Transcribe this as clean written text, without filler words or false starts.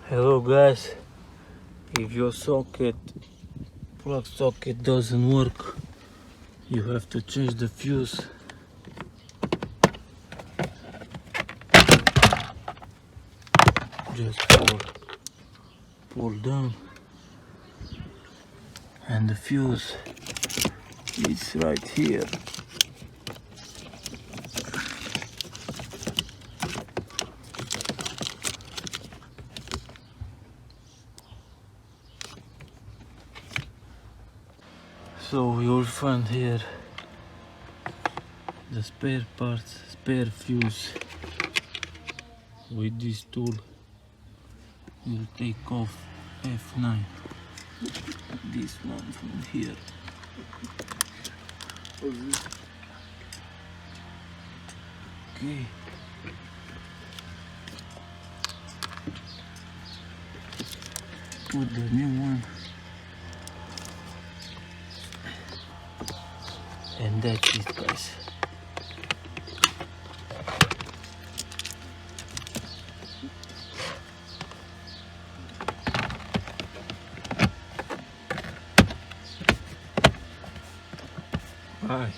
Hello guys, if your plug socket doesn't work, you have to change the fuse. Just pull down and the fuse is right here. So you'll find here the spare parts, spare fuse. With this tool you'll take off F9, this one from here. Okay. Put the new one. And that's it, guys. Bye.